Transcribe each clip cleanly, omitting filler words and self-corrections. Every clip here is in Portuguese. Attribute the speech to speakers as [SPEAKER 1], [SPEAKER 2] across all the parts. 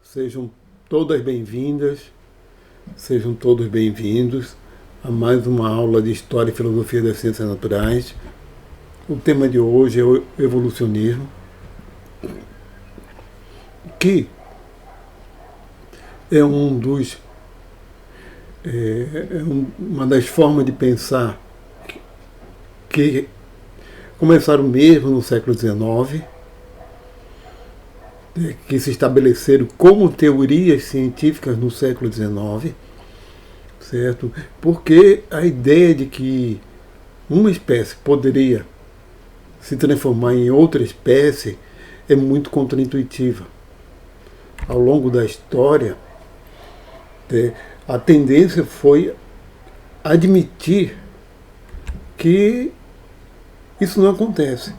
[SPEAKER 1] Sejam todas bem-vindas, sejam todos bem-vindos a mais uma aula de História e Filosofia das Ciências Naturais. O tema de hoje é o evolucionismo, que é uma das formas de pensar que começaram mesmo no século XIX, que se estabeleceram como teorias científicas no século XIX, certo? Porque a ideia de que uma espécie poderia se transformar em outra espécie é muito contraintuitiva. Ao longo da história, a tendência foi admitir que isso não acontece.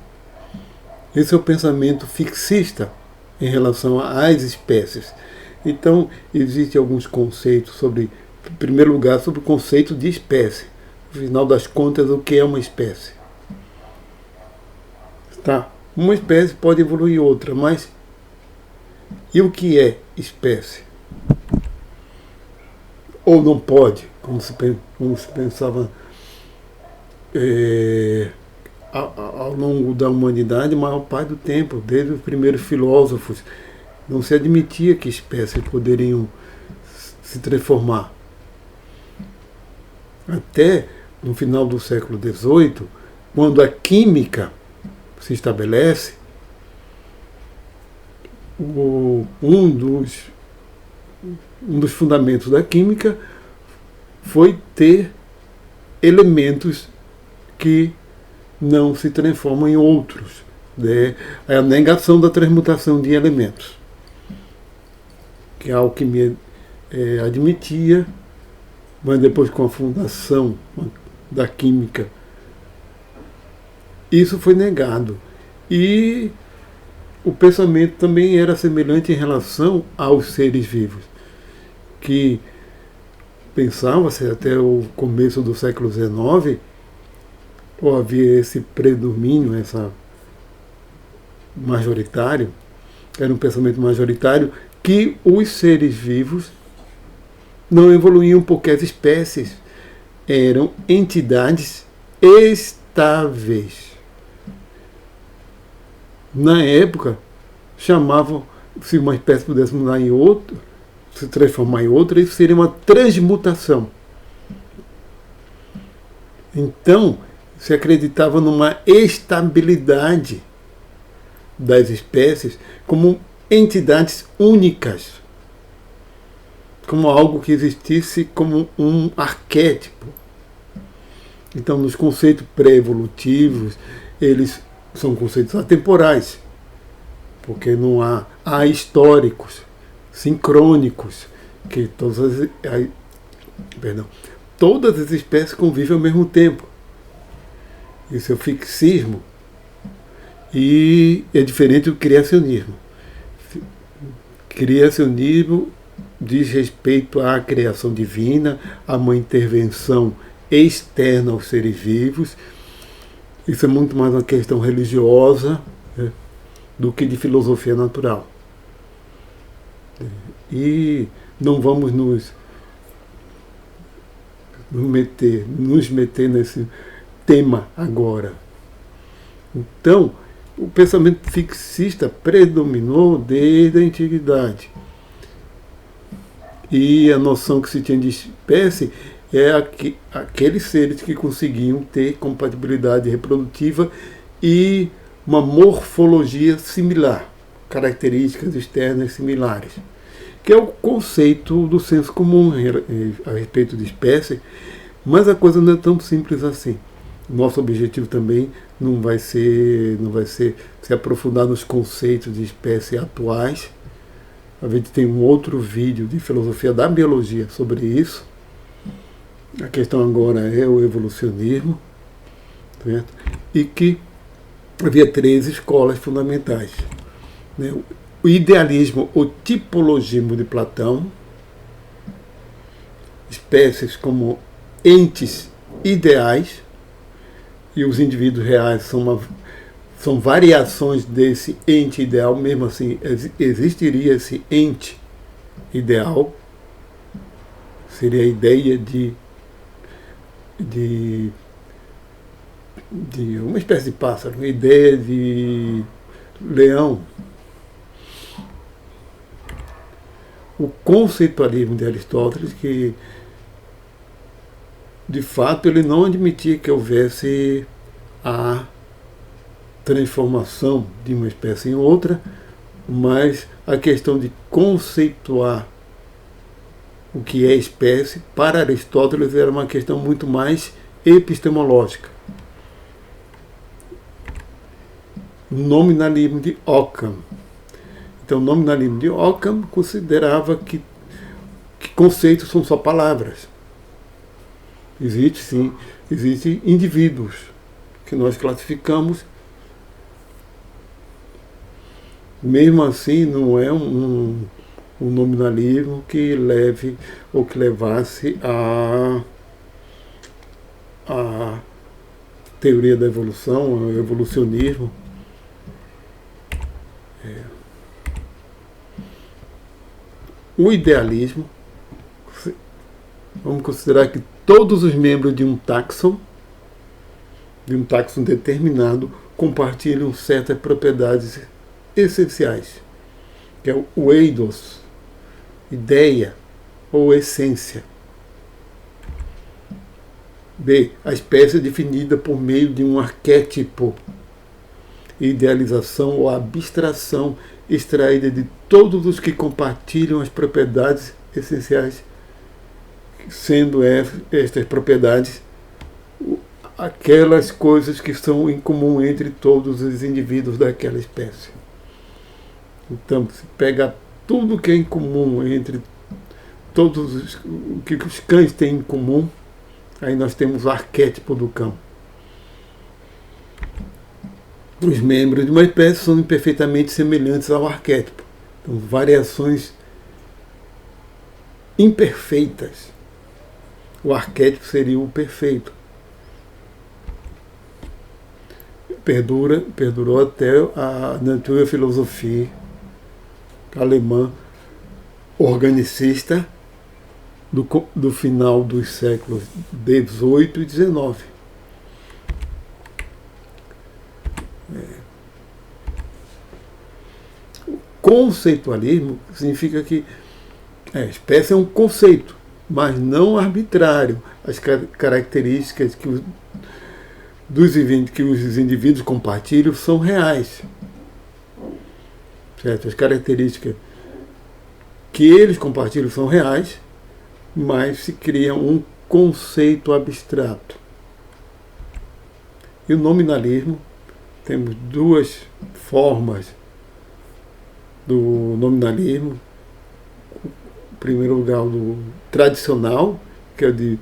[SPEAKER 1] Esse é o pensamento fixista em relação às espécies. Então, existem alguns conceitos sobre, em primeiro lugar, sobre o conceito de espécie. No final das contas, o que é uma espécie? Tá? Uma espécie pode evoluir outra, mas e o que é espécie? Ou não pode, como se pensava ao longo da humanidade, a maior parte do tempo, desde os primeiros filósofos, não se admitia que espécies poderiam se transformar. Até no final do século XVIII, quando a química se estabelece, um dos fundamentos da química foi ter elementos que não se transformam em outros. É a negação da transmutação de elementos, que a alquimia admitia, mas depois, com a fundação da química, isso foi negado. E o pensamento também era semelhante em relação aos seres vivos, que pensava-se até o começo do século XIX, ou havia esse predomínio, era um pensamento majoritário, que os seres vivos não evoluíam porque as espécies eram entidades estáveis. Na época, chamavam, se uma espécie pudesse mudar em outra, se transformar em outra, isso seria uma transmutação. Então, se acreditava numa estabilidade das espécies como entidades únicas, como algo que existisse como um arquétipo. Então, nos conceitos pré-evolutivos, eles são conceitos atemporais, porque não há históricos, sincrônicos, que todas as espécies convivem ao mesmo tempo. Isso é o fixismo. E é diferente do criacionismo. Criacionismo diz respeito à criação divina, a uma intervenção externa aos seres vivos. Isso é muito mais uma questão religiosa, né, do que de filosofia natural. E não vamos nos meter nesse tema agora. Então, o pensamento fixista predominou desde a antiguidade. E a noção que se tinha de espécie é aqueles seres que conseguiam ter compatibilidade reprodutiva e uma morfologia similar, características externas similares, que é o conceito do senso comum a respeito de espécie, mas a coisa não é tão simples assim. Nosso objetivo também não vai ser se aprofundar nos conceitos de espécie atuais. A gente tem um outro vídeo de filosofia da biologia sobre isso. A questão agora é o evolucionismo, certo? E que havia 3 escolas fundamentais, né? O idealismo, o tipologismo de Platão, espécies como entes ideais, e os indivíduos reais são variações desse ente ideal. Mesmo assim, existiria esse ente ideal seria a ideia de uma espécie de pássaro, uma ideia de leão. O conceitualismo de Aristóteles, que de fato ele não admitia que houvesse a transformação de uma espécie em outra, mas a questão de conceituar o que é espécie, para Aristóteles era uma questão muito mais epistemológica. Nominalismo de Occam. Então, o nominalismo de Occam considerava que conceitos são só palavras. Existem indivíduos que nós classificamos. Mesmo assim, não é um nominalismo que leve ou que levasse a teoria da evolução, o evolucionismo. O idealismo, vamos considerar que todos os membros de um táxon determinado, compartilham certas propriedades essenciais, que é o eidos, ideia ou essência. B. A espécie é definida por meio de um arquétipo, idealização ou abstração extraída de todos os que compartilham as propriedades essenciais, sendo estas propriedades aquelas coisas que são em comum entre todos os indivíduos daquela espécie. Então, se pega tudo que é em comum entre todos o que os cães têm em comum, aí nós temos o arquétipo do cão. Os membros de uma espécie são imperfeitamente semelhantes ao arquétipo. Então, variações imperfeitas. O arquétipo seria o perfeito. Perdurou até a Naturphilosophie alemã organicista do final dos séculos XVIII e XIX. Conceitualismo significa que a espécie é um conceito, mas não arbitrário. As características que os indivíduos compartilham são reais. Certo? As características que eles compartilham são reais, mas se cria um conceito abstrato. E o nominalismo, temos duas formas do nominalismo. Em primeiro lugar, o tradicional, que é o de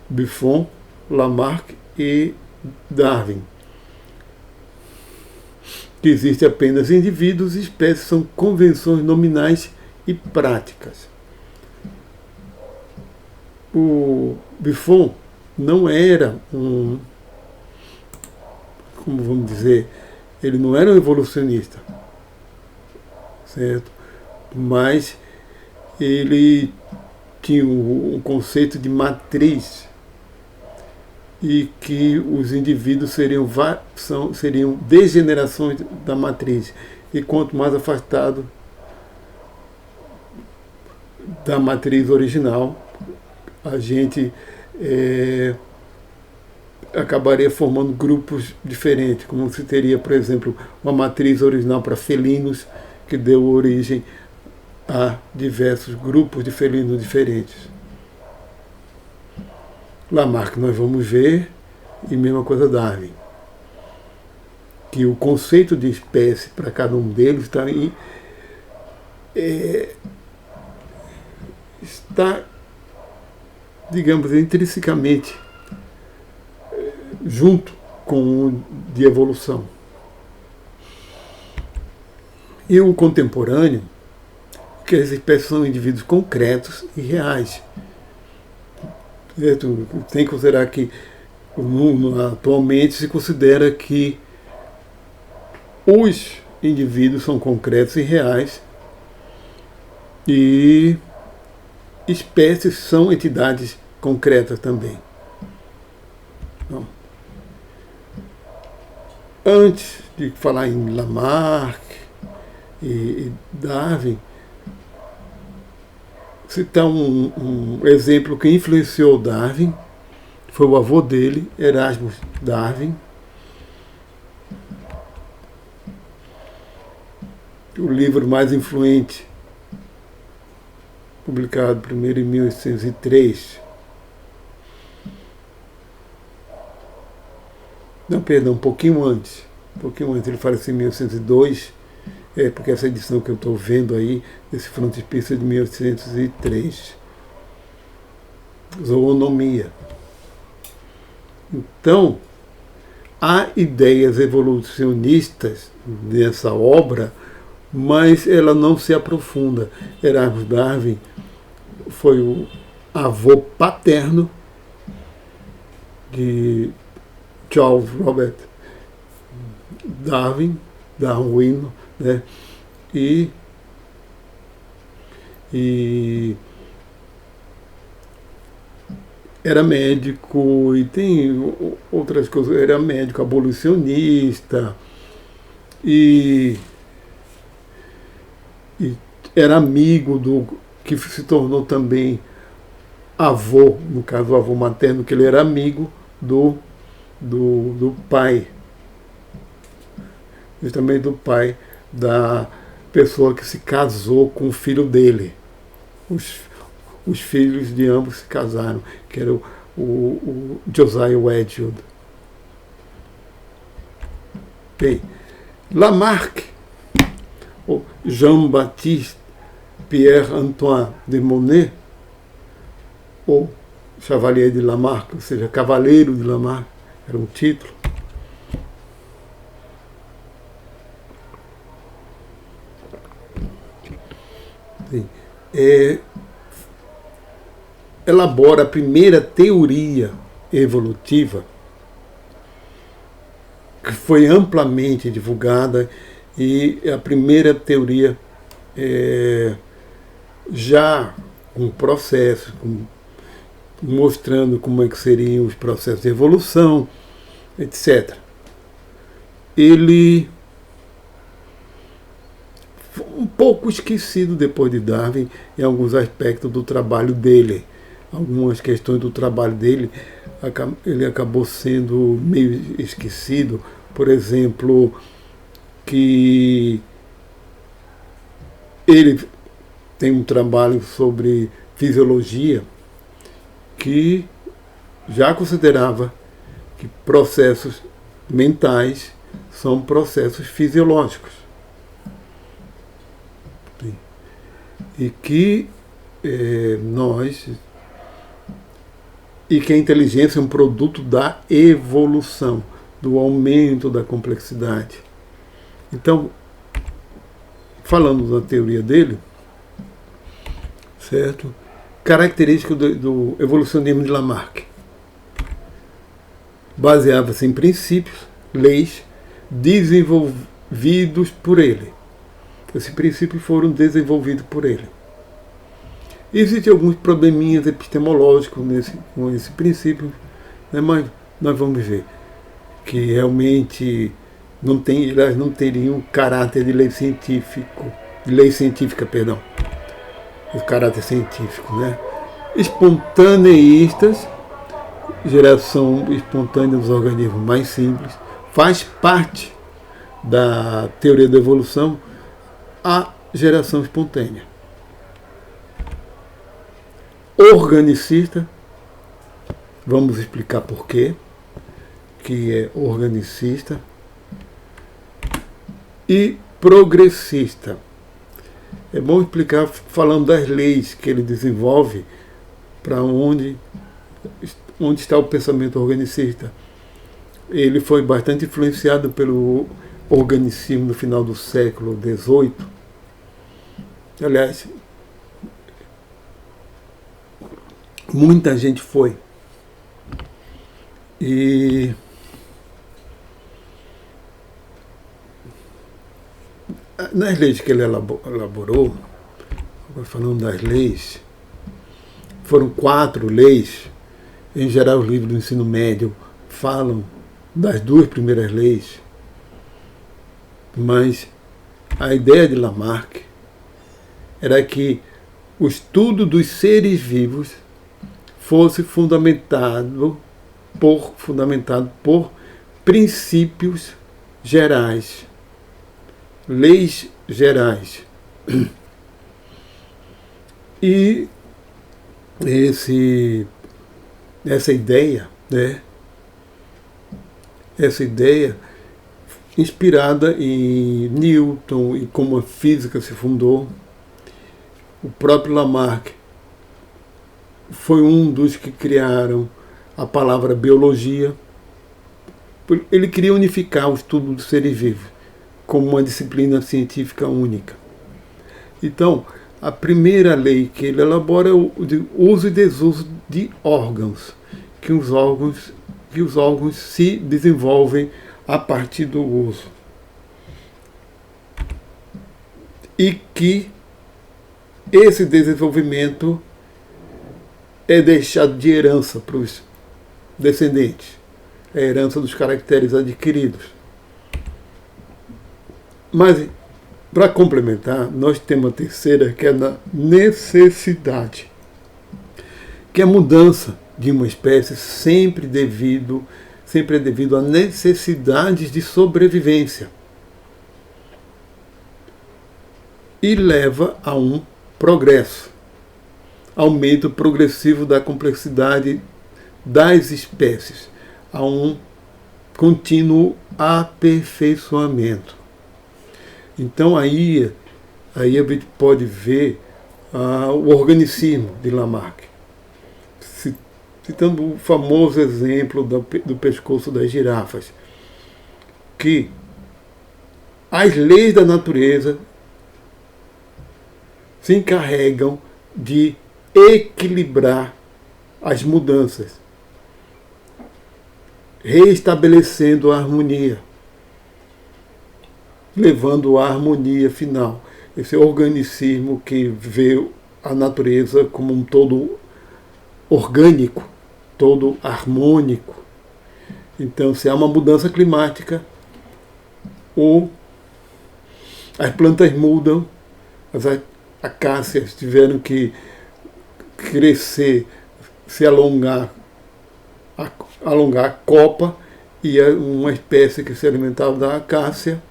[SPEAKER 1] Buffon, Lamarck e Darwin. Que existe apenas indivíduos e espécies, são convenções nominais e práticas. O Buffon não era como vamos dizer, ele não era um evolucionista, certo? Mas ele tinha um conceito de matriz e que os indivíduos seriam degenerações da matriz. E quanto mais afastado da matriz original, a gente acabaria formando grupos diferentes, como se teria, por exemplo, uma matriz original para felinos, que deu origem a diversos grupos de felinos diferentes. Lamarck nós vamos ver, e mesma coisa Darwin, que o conceito de espécie para cada um deles está, digamos, intrinsecamente junto com o de evolução. E o contemporâneo, que as espécies são indivíduos concretos e reais. Tem que considerar que o mundo atualmente se considera que os indivíduos são concretos e reais, e espécies são entidades concretas também. Então, antes de falar em Lamarck e Darwin, citar um exemplo que influenciou Darwin, foi o avô dele, Erasmus Darwin. O livro mais influente, publicado primeiro em 1803. Não, perdão, um pouquinho antes. Ele faleceu em 1802, porque essa edição que eu estou vendo aí, desse frontispício é de 1803. Zoonomia. Então, há ideias evolucionistas nessa obra, mas ela não se aprofunda. Erasmus Darwin foi o avô paterno de Charles Robert Darwin, né? E era médico e tem outras coisas. Era médico abolicionista e era amigo do que se tornou também avô, no caso o avô materno, que ele era amigo do pai, justamente do pai da pessoa que se casou com o filho dele. Os filhos de ambos se casaram, que era o Josiah Wedgwood. Bem, Lamarck, ou Jean-Baptiste Pierre-Antoine de Monet, ou Chevalier de Lamarck, ou seja, Cavaleiro de Lamarck, era um título. Elabora a primeira teoria evolutiva, que foi amplamente divulgada, e a primeira teoria já com processos, mostrando como é que seriam os processos de evolução, etc. Ele foi um pouco esquecido depois de Darwin em alguns aspectos do trabalho dele. Algumas questões do trabalho dele, ele acabou sendo meio esquecido. Por exemplo, que ele tem um trabalho sobre fisiologia que já considerava que processos mentais são processos fisiológicos. E que que a inteligência é um produto da evolução, do aumento da complexidade. Então, falando da teoria dele, certo? Característica do evolucionismo de Lamarck. Baseava-se em princípios, leis, desenvolvidos por ele. Esses princípios foram desenvolvidos por ele. Existem alguns probleminhas epistemológicos com esse princípio, né, mas nós vamos ver que realmente elas não teriam caráter de lei científica, o caráter científico, né? Espontaneístas, geração espontânea dos organismos mais simples, faz parte da teoria da evolução a geração espontânea. Organicista, vamos explicar por quê que é organicista, e progressista. É bom explicar falando das leis que ele desenvolve, para onde está o pensamento organicista. Ele foi bastante influenciado pelo organicismo no final do século XVIII. Aliás, muita gente foi. E nas leis que ele elaborou, falando das leis, foram 4 leis. Em geral, os livros do ensino médio falam das 2 primeiras leis, mas a ideia de Lamarck era que o estudo dos seres vivos fosse fundamentado por princípios gerais, leis gerais. E essa ideia, né? Essa ideia inspirada em Newton e como a física se fundou. O próprio Lamarck foi um dos que criaram a palavra biologia. Ele queria unificar o estudo dos seres vivos como uma disciplina científica única. Então, a primeira lei que ele elabora é o de uso e desuso de órgãos, que os órgãos se desenvolvem a partir do uso. E que esse desenvolvimento é deixado de herança para os descendentes. É a herança dos caracteres adquiridos. Mas, para complementar, nós temos a terceira, que é a necessidade, que é a mudança de uma espécie sempre é devido a necessidades de sobrevivência e leva a um progresso, aumento progressivo da complexidade das espécies, a um contínuo aperfeiçoamento. Então aí a gente pode ver o organicismo de Lamarck, citando o famoso exemplo do pescoço das girafas, que as leis da natureza se encarregam de equilibrar as mudanças, reestabelecendo a harmonia, levando à harmonia final. Esse organicismo que vê a natureza como um todo orgânico, todo harmônico. Então, se há uma mudança climática, as plantas mudam, as acácias tiveram que crescer, se alongar a copa, e uma espécie que se alimentava da acácia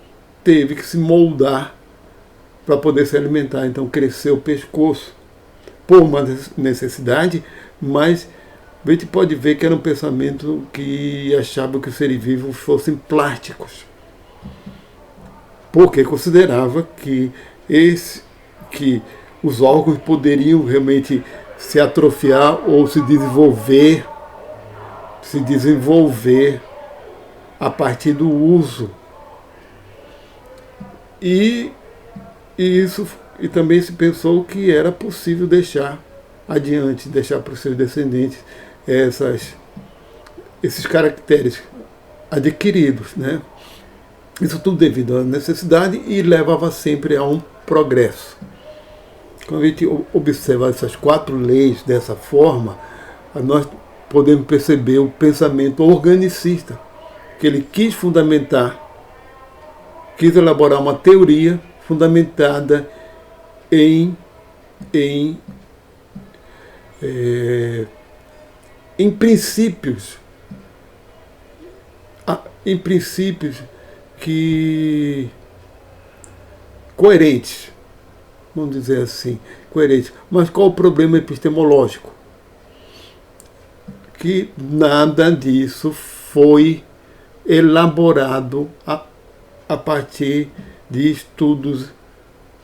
[SPEAKER 1] teve que se moldar para poder se alimentar. Então cresceu o pescoço por uma necessidade, mas a gente pode ver que era um pensamento que achava que os seres vivos fossem plásticos, porque considerava que os órgãos poderiam realmente se atrofiar ou se desenvolver a partir do uso. E também se pensou que era possível deixar para os seus descendentes esses caracteres adquiridos, né? Isso tudo devido à necessidade e levava sempre a um progresso. Quando a gente observa essas 4 leis dessa forma, nós podemos perceber o pensamento organicista, que ele quis elaborar uma teoria fundamentada em princípios, que coerentes, vamos dizer assim, coerentes. Mas qual o problema epistemológico? Que nada disso foi elaborado a partir de estudos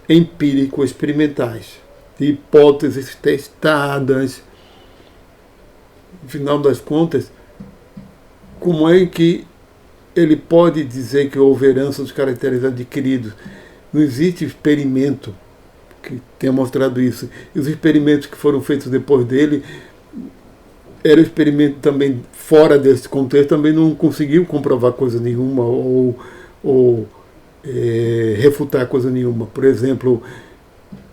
[SPEAKER 1] empíricos experimentais, de hipóteses testadas. No final das contas, como é que ele pode dizer que houve herança dos caracteres adquiridos? Não existe experimento que tenha mostrado isso. E os experimentos que foram feitos depois dele eram experimentos também fora desse contexto, também não conseguiu comprovar coisa nenhuma ou refutar coisa nenhuma. Por exemplo,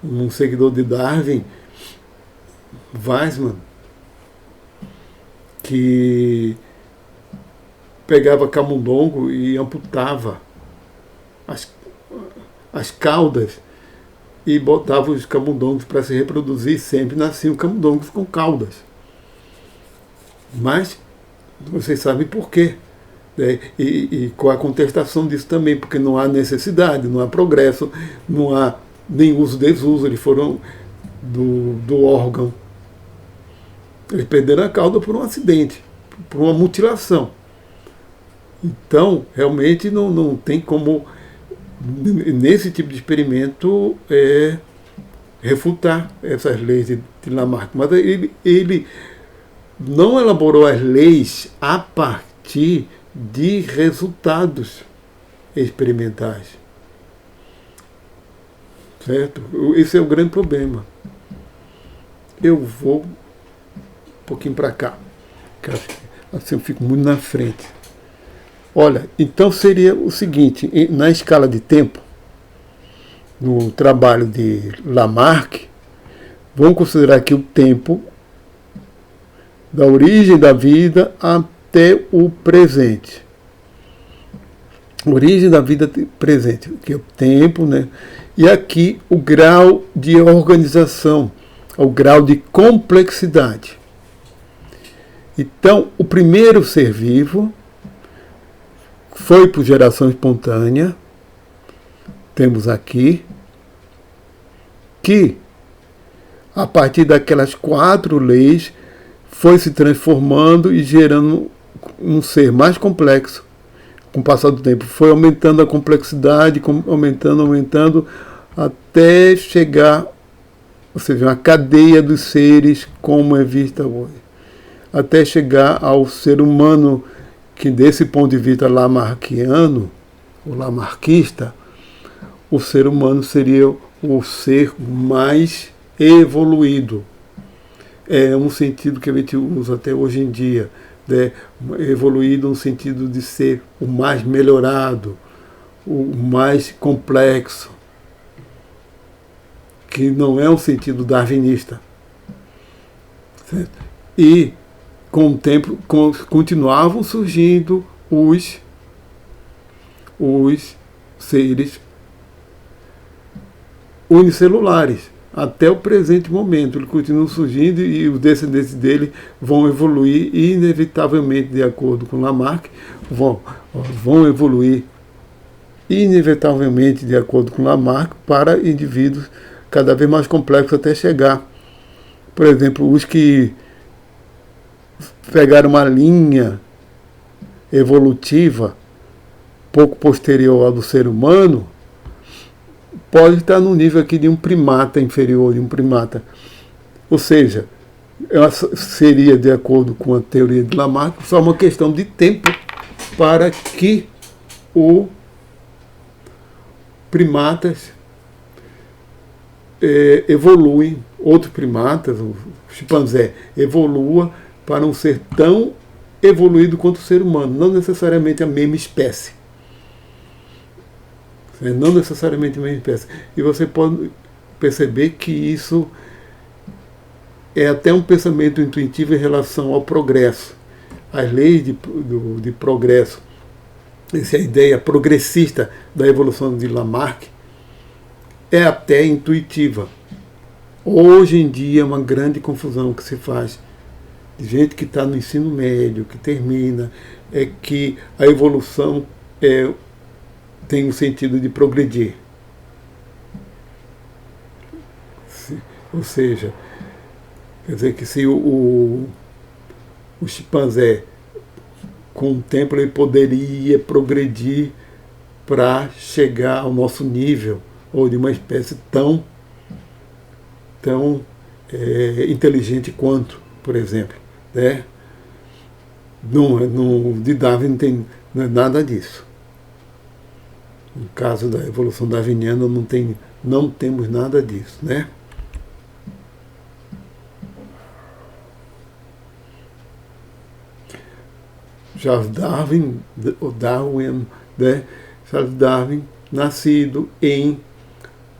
[SPEAKER 1] um seguidor de Darwin Weizmann, que pegava camundongo e amputava as caudas e botava os camundongos para se reproduzir, sempre nasciam camundongos com caudas. Mas vocês sabem por quê. Né? E com a contestação disso também, porque não há necessidade, não há progresso, não há nem uso-desuso, eles foram do órgão. Eles perderam a cauda por um acidente, por uma mutilação. Então, realmente não tem como, nesse tipo de experimento, refutar essas leis de Lamarck. Mas ele não elaborou as leis a partir de resultados experimentais. Certo? Esse é o grande problema. Eu vou um pouquinho para cá, que assim eu fico muito na frente. Olha, então seria o seguinte, na escala de tempo, no trabalho de Lamarck, vamos considerar que o tempo da origem da vida até o presente. Origem da vida presente, que é o tempo, né? E aqui o grau de organização, o grau de complexidade. Então, o primeiro ser vivo foi por geração espontânea. Temos aqui que, a partir daquelas 4 leis, foi se transformando e gerando um ser mais complexo. Com o passar do tempo, foi aumentando a complexidade, aumentando, até chegar, ou seja, uma cadeia dos seres como é vista hoje. Até chegar ao ser humano, que desse ponto de vista lamarckiano, ou lamarquista, o ser humano seria o ser mais evoluído. É um sentido que a gente usa até hoje em dia, né? Evoluído no sentido de ser o mais melhorado, o mais complexo, que não é um sentido darwinista. Certo? E com o tempo continuavam surgindo os seres unicelulares. Até o presente momento, eles continuam surgindo e os descendentes dele vão evoluir inevitavelmente, de acordo com Lamarck, vão evoluir inevitavelmente, de acordo com Lamarck, para indivíduos cada vez mais complexos até chegar. Por exemplo, os que pegaram uma linha evolutiva pouco posterior ao do ser humano, pode estar no nível aqui de um primata inferior, de um primata. Ou seja, seria, de acordo com a teoria de Lamarck, só uma questão de tempo para que o primatas evoluem, outros primatas, o chimpanzé, evolua para um ser tão evoluído quanto o ser humano, não necessariamente a mesma espécie. Não necessariamente a mesma espécie. E você pode perceber que isso é até um pensamento intuitivo em relação ao progresso. As leis de progresso, essa é a ideia progressista da evolução de Lamarck, é até intuitiva. Hoje em dia é uma grande confusão que se faz de gente que está no ensino médio, que termina, é que a evolução tem um sentido de progredir. Ou seja, quer dizer que se o chimpanzé, com o tempo, ele poderia progredir para chegar ao nosso nível, ou de uma espécie tão inteligente quanto, por exemplo. Né? De Darwin não é nada disso. No caso da evolução darwiniana não temos nada disso, né? Charles Darwin, né? Charles Darwin, nascido em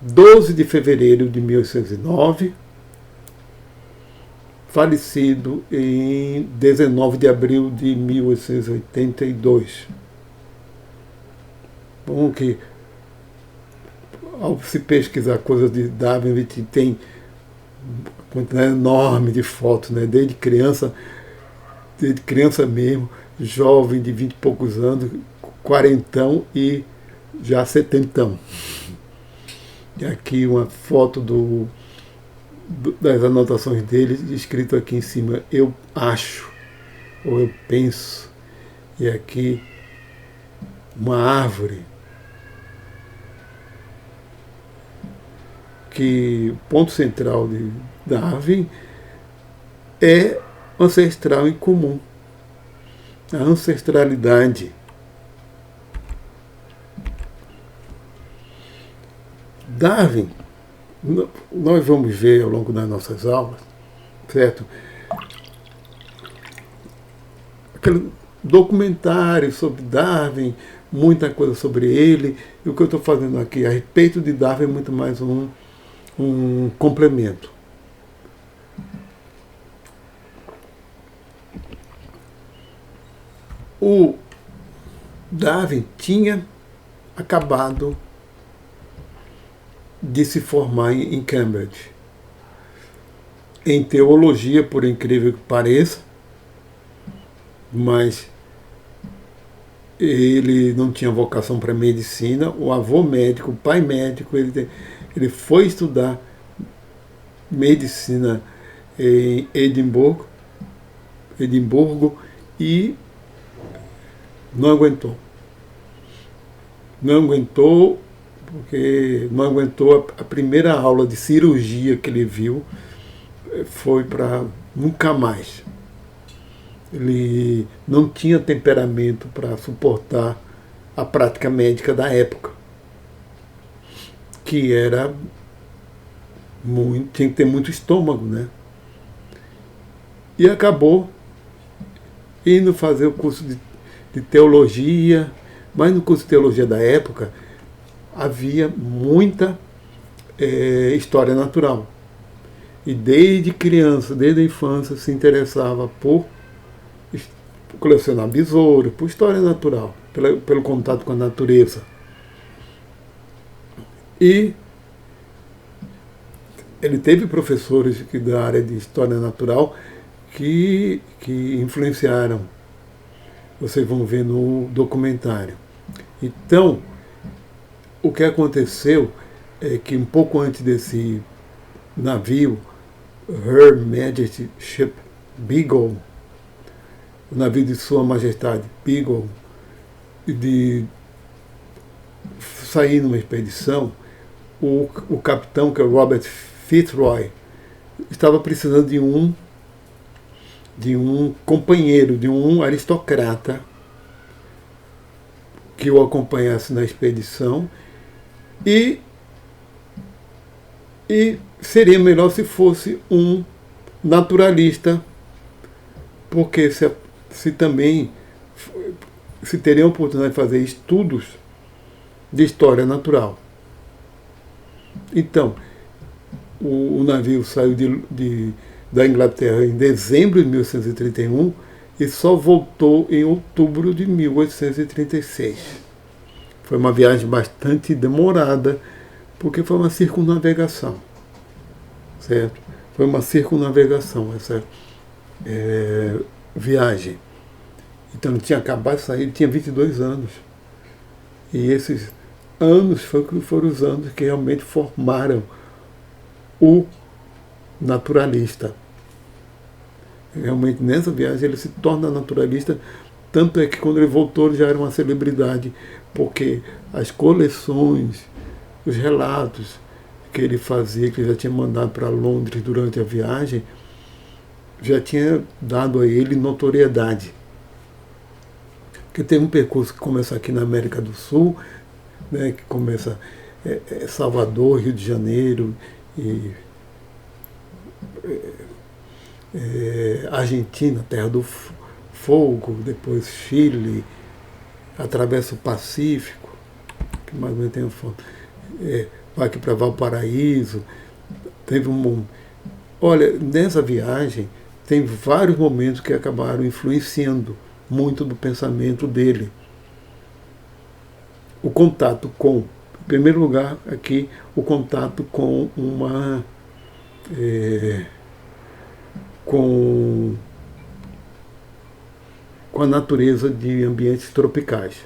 [SPEAKER 1] 12 de fevereiro de 1809, falecido em 19 de abril de 1882. Bom, que ao se pesquisar coisas de Darwin, a gente tem uma quantidade enorme de fotos, né? Desde criança mesmo, jovem de 20 e poucos anos, quarentão e já setentão. E aqui uma foto das anotações dele, escrito aqui em cima, eu acho, ou eu penso. E aqui uma árvore, que o ponto central de Darwin é ancestral em comum. A ancestralidade. Darwin, nós vamos ver ao longo das nossas aulas, certo? Aquele documentário sobre Darwin, muita coisa sobre ele, e o que eu estou fazendo aqui a respeito de Darwin é muito mais um complemento. O Darwin tinha acabado de se formar em Cambridge, em teologia, por incrível que pareça, mas ele não tinha vocação para medicina. O avô médico, o pai médico, ele foi estudar medicina em Edimburgo e não aguentou. Não aguentou porque não aguentou a primeira aula de cirurgia que ele viu, foi para nunca mais. Ele não tinha temperamento para suportar a prática médica da época, que era tinha que ter muito estômago, né? E acabou indo fazer o curso de teologia, mas no curso de teologia da época havia muita história natural. E desde criança, desde a infância, se interessava por colecionar besouros, por história natural, pelo contato com a natureza. E ele teve professores da área de história natural que influenciaram. Vocês vão ver no documentário. Então, o que aconteceu é que um pouco antes desse navio, Her Majesty Ship Beagle, o navio de Sua Majestade Beagle, de sair numa expedição, o capitão, que é o Robert Fitzroy, estava precisando de um companheiro, de um aristocrata que o acompanhasse na expedição, e seria melhor se fosse um naturalista, porque se também se teria a oportunidade de fazer estudos de história natural. Então, o navio saiu da Inglaterra em dezembro de 1831 e só voltou em outubro de 1836. Foi uma viagem bastante demorada, porque foi uma circunnavegação, certo? Foi uma circunnavegação essa viagem. Então ele tinha acabado de sair, ele tinha 22 anos. E esses anos foram os anos que realmente formaram o naturalista. Realmente nessa viagem ele se torna naturalista, tanto é que quando ele voltou ele já era uma celebridade, porque as coleções, os relatos que ele fazia, que ele já tinha mandado para Londres durante a viagem, já tinha dado a ele notoriedade. Porque tem um percurso que começa aqui na América do Sul, né, que começa Salvador, Rio de Janeiro, e Argentina, terra do fogo, depois Chile, atravessa o Pacífico, que mais ou menos tem a foto, vai aqui para Valparaíso, teve Olha, nessa viagem tem vários momentos que acabaram influenciando muito do pensamento dele. O contato com, em primeiro lugar, aqui, o contato com com, com a natureza de ambientes tropicais.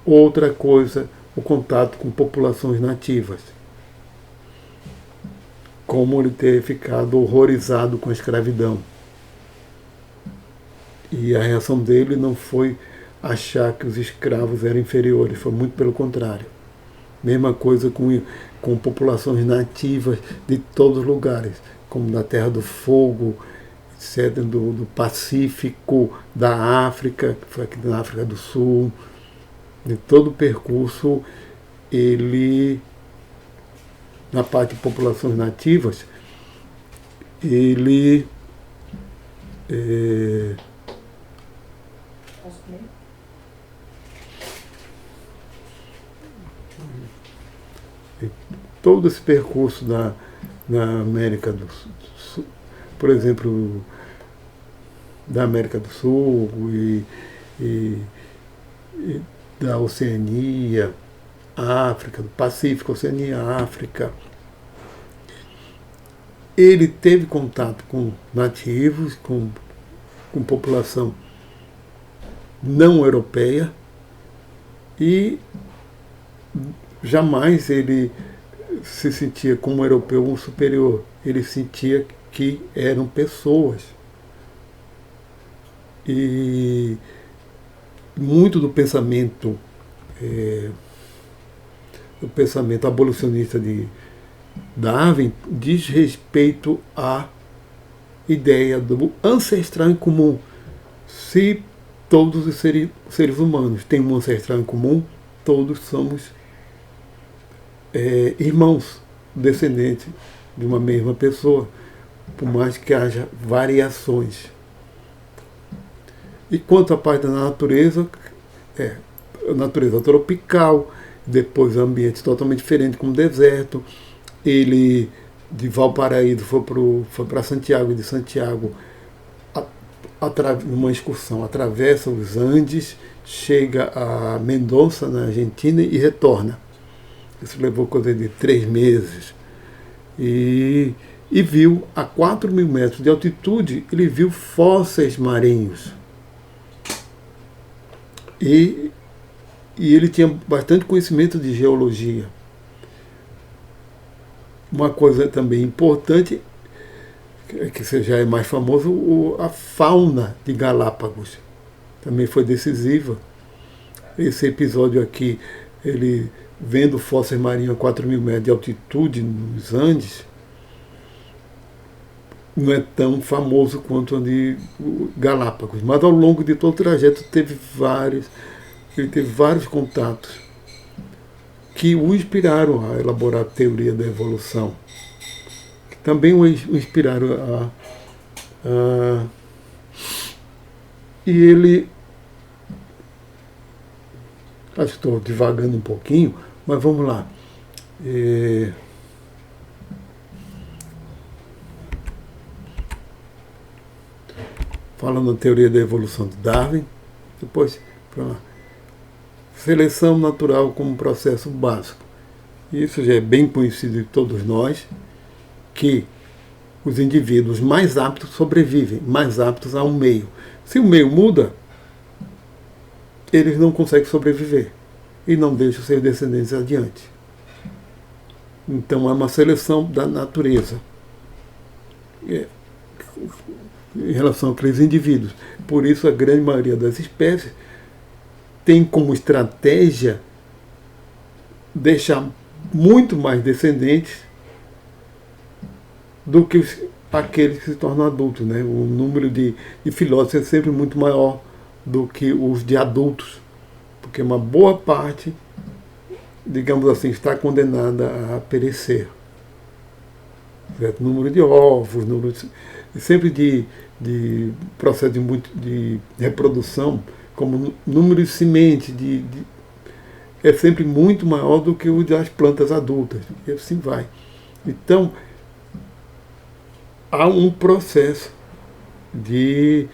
[SPEAKER 1] Outra coisa, o contato com populações nativas. Como ele ter ficado horrorizado com a escravidão. E a reação dele não foi achar que os escravos eram inferiores, foi muito pelo contrário. Mesma coisa com populações nativas de todos os lugares, como da Terra do Fogo, etc., do Pacífico, da África, que foi aqui na África do Sul. De todo o percurso, ele, na parte de populações nativas, ele todo esse percurso na América do Sul, por exemplo, da América do Sul e da Oceania, África, do Pacífico, Oceania, África. Ele teve contato com nativos, com população não europeia e jamais ele se sentia como europeu um superior. Ele sentia que eram pessoas. E muito do pensamento abolicionista de Darwin diz respeito à ideia do ancestral em comum. Se todos os seres humanos têm um ancestral em comum, todos somos irmãos, descendentes de uma mesma pessoa, por mais que haja variações. E quanto à parte da natureza, a natureza tropical, depois ambientes totalmente diferentes, como deserto. Ele, de Valparaíso, foi para Santiago, e de Santiago, numa excursão, atravessa os Andes, chega a Mendoza, na Argentina, e retorna. Isso levou coisa de 3 meses. E viu, a 4.000 metros de altitude, ele viu fósseis marinhos. E ele tinha bastante conhecimento de geologia. Uma coisa também importante, que já é mais famoso, a fauna de Galápagos. Também foi decisiva. Esse episódio aqui, ele vendo fósseis marinhos a 4.000 metros de altitude nos Andes, não é tão famoso quanto o de Galápagos. Mas ao longo de todo o trajeto ele teve vários contatos que o inspiraram a elaborar a teoria da evolução. Que também o inspiraram e ele... Acho que estou divagando um pouquinho, mas vamos lá. Falando da teoria da evolução de Darwin, depois, para lá. Seleção natural como processo básico. Isso já é bem conhecido de todos nós, que os indivíduos mais aptos sobrevivem, mais aptos a um meio. Se o meio muda, eles não conseguem sobreviver e não deixam seus descendentes adiante. Então é uma seleção da natureza em relação àqueles indivíduos. Por isso a grande maioria das espécies tem como estratégia deixar muito mais descendentes do que aqueles que se tornam adultos, né? O número de filhotes é sempre muito maior do que os de adultos, porque uma boa parte, digamos assim, está condenada a perecer. Certo? Número de ovos, sempre de processo de reprodução, como número de semente, é sempre muito maior do que o das plantas adultas, e assim vai. Então, há um processo de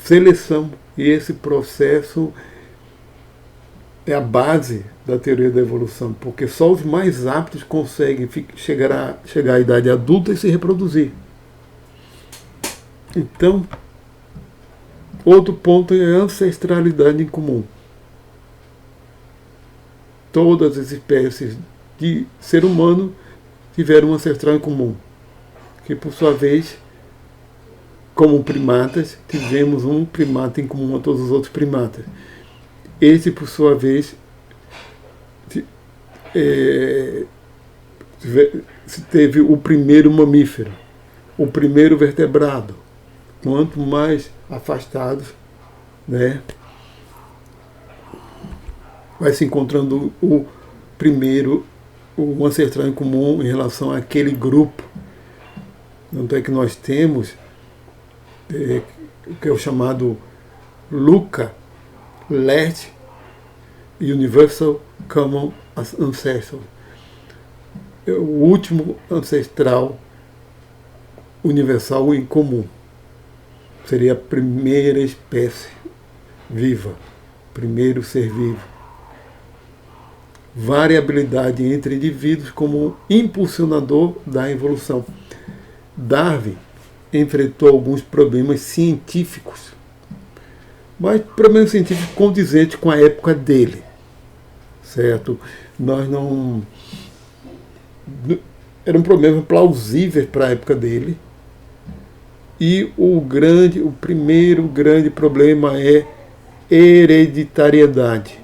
[SPEAKER 1] seleção, e esse processo é a base da teoria da evolução, porque só os mais aptos conseguem chegar à idade adulta e se reproduzir. Então, outro ponto é a ancestralidade em comum. Todas as espécies de ser humano tiveram um ancestral em comum, que por sua vez, como primatas, tivemos um primata em comum a todos os outros primatas. Esse, por sua vez, teve o primeiro mamífero, o primeiro vertebrado. Quanto mais afastados, né, vai se encontrando o primeiro, o ancestral em comum em relação àquele grupo. Tanto é que nós temos o que é o chamado LUCA, Last Universal Common Ancestor, o último ancestral universal em comum. Seria a primeira espécie viva, primeiro ser vivo. Variabilidade entre indivíduos como impulsionador da evolução. Darwin enfrentou alguns problemas científicos, mas problemas científicos condizentes com a época dele, certo? Nós não... Eram problemas plausíveis para a época dele, e o primeiro grande problema é hereditariedade,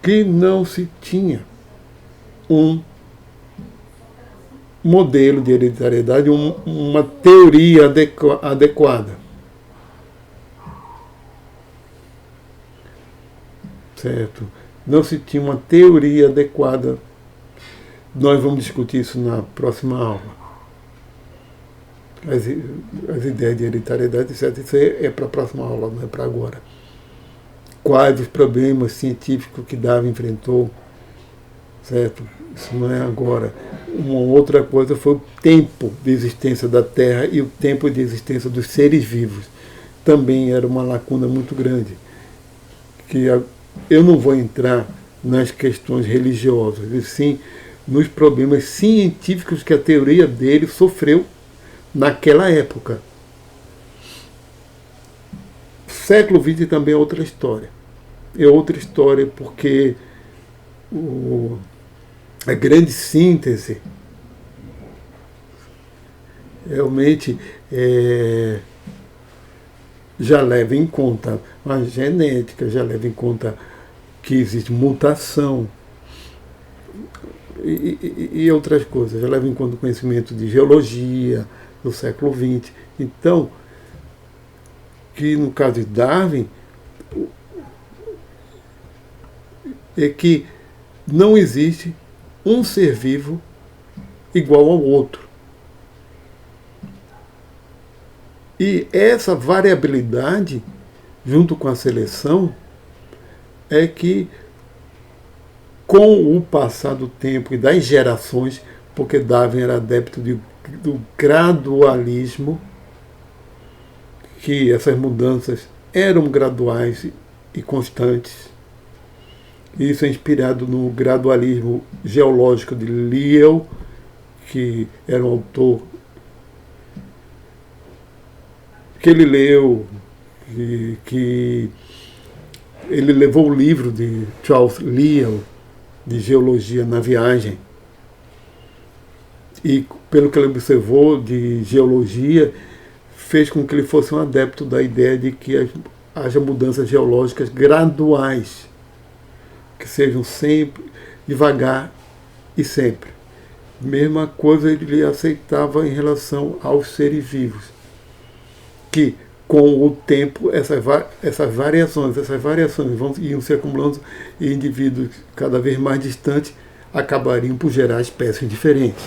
[SPEAKER 1] que não se tinha um modelo de hereditariedade, uma teoria adequada. Certo? Não se tinha uma teoria adequada. Nós vamos discutir isso na próxima aula. As ideias de hereditariedade, etc. Isso é para a próxima aula, não é para agora. Quais os problemas científicos que Darwin enfrentou, certo? Isso não é agora. Uma outra coisa foi o tempo de existência da Terra e o tempo de existência dos seres vivos. Também era uma lacuna muito grande. Que eu não vou entrar nas questões religiosas, e sim nos problemas científicos que a teoria dele sofreu naquela época. Século XX também é outra história. É outra história porque a grande síntese realmente já leva em conta a genética, já leva em conta que existe mutação e outras coisas, já leva em conta o conhecimento de geologia do século XX. Então, que no caso de Darwin, é que não existe um ser vivo igual ao outro. E essa variabilidade, junto com a seleção, é que, com o passar do tempo e das gerações, porque Darwin era adepto do gradualismo, que essas mudanças eram graduais e constantes. Isso é inspirado no gradualismo geológico de Lyell, que era um autor que ele leu, que ele levou o livro de Charles Lyell, de Geologia na Viagem. E, pelo que ele observou de geologia, fez com que ele fosse um adepto da ideia de que haja mudanças geológicas graduais, que sejam sempre, devagar e sempre. Mesma coisa ele aceitava em relação aos seres vivos, que com o tempo essas variações iam se acumulando e indivíduos cada vez mais distantes acabariam por gerar espécies diferentes.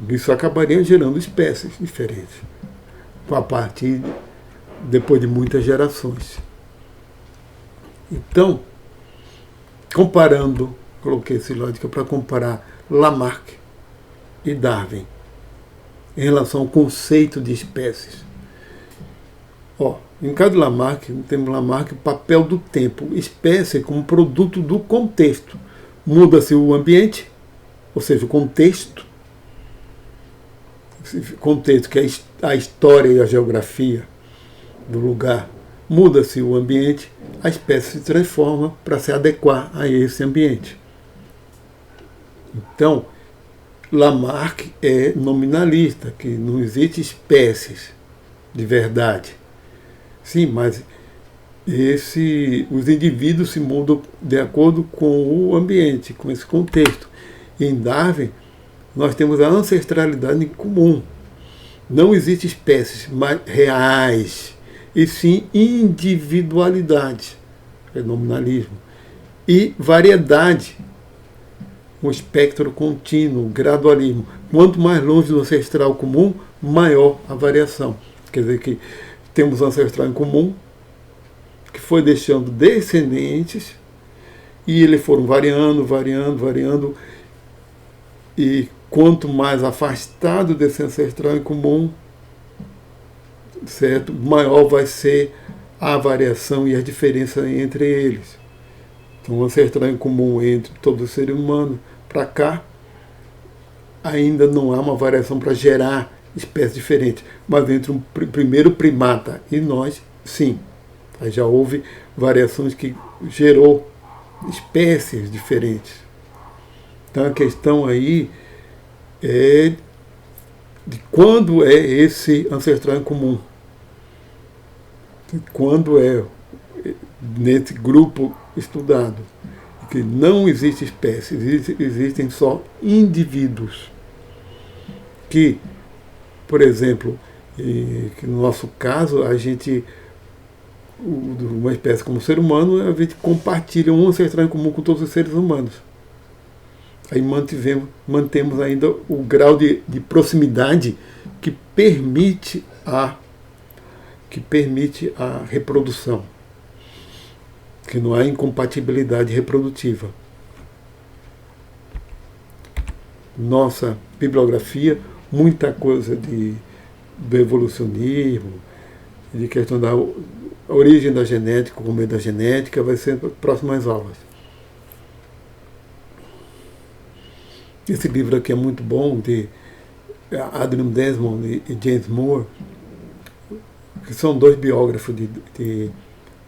[SPEAKER 1] Isso acabaria gerando espécies diferentes, a partir, depois de muitas gerações. Então, comparando, coloquei essa lógica para comparar Lamarck e Darwin em relação ao conceito de espécies. Em caso de Lamarck, temos Lamarck, o papel do tempo, espécie como produto do contexto. Muda-se o ambiente, ou seja, o contexto que é a história e a geografia do lugar. Muda-se o ambiente, a espécie se transforma para se adequar a esse ambiente. Então, Lamarck é nominalista, que não existe espécies de verdade. Sim, mas os indivíduos se mudam de acordo com o ambiente, com esse contexto. E em Darwin, nós temos a ancestralidade em comum. Não existe espécies reais, e sim individualidade, é nominalismo, e variedade, um espectro contínuo, gradualismo. Quanto mais longe do ancestral comum, maior a variação. Quer dizer que temos um ancestral em comum, que foi deixando descendentes, e eles foram variando, e quanto mais afastado desse ancestral em comum, certo, maior vai ser a variação e a diferença entre eles. Então, o ancestral em comum entre todos os seres humanos, para cá, ainda não há uma variação para gerar espécies diferentes, mas entre um primeiro primata e nós, sim. Aí já houve variações que gerou espécies diferentes. Então a questão aí é de quando é esse ancestral em comum. Quando é nesse grupo estudado. Que não existe espécies, existem só indivíduos. Que, por exemplo, que no nosso caso, uma espécie como o ser humano, a gente compartilha um ancestral em comum com todos os seres humanos. Aí mantemos ainda o grau de proximidade que permite a reprodução, que não há incompatibilidade reprodutiva. Nossa bibliografia, muita coisa do evolucionismo, de questão da origem da genética, como é da genética, vai ser nas próximas aulas. Esse livro aqui é muito bom, de Adrian Desmond e James Moore, que são dois biógrafos de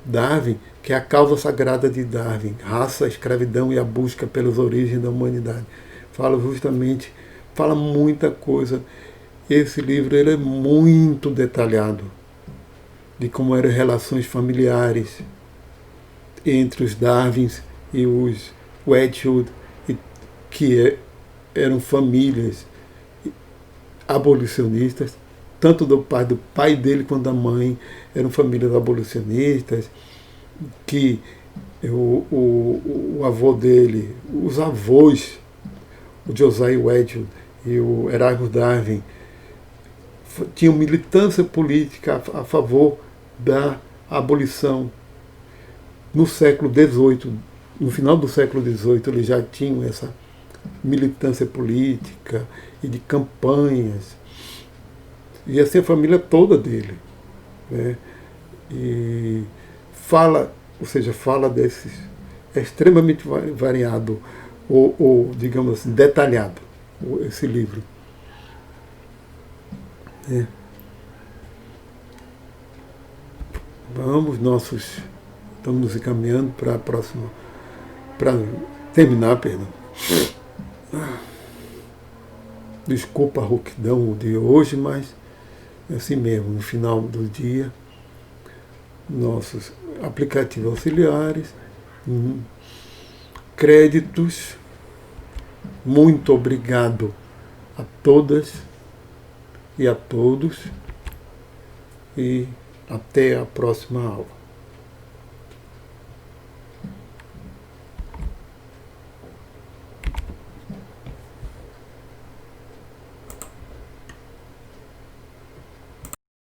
[SPEAKER 1] Darwin, que é a causa sagrada de Darwin, raça, escravidão e a busca pelas origens da humanidade. Fala muita coisa. Esse livro ele é muito detalhado de como eram as relações familiares entre os Darwins e os Wedgwood, que eram famílias abolicionistas, tanto do pai dele quanto da mãe eram famílias abolicionistas, que o avô dele, os avós, o Josiah Wedgwood e o Erasmus Darwin, tinham militância política a favor da abolição. No século XVIII, no final do século XVIII, eles já tinham essa militância política e de campanhas. E assim a família toda dele. Né? E fala desses. É extremamente variado, ou digamos assim, detalhado, esse livro. Estamos nos encaminhando para a próxima, para terminar, perdão. Desculpa a rouquidão de hoje, mas é assim mesmo, no final do dia, nossos aplicativos auxiliares, créditos, muito obrigado a todas e a todos, e até a próxima aula.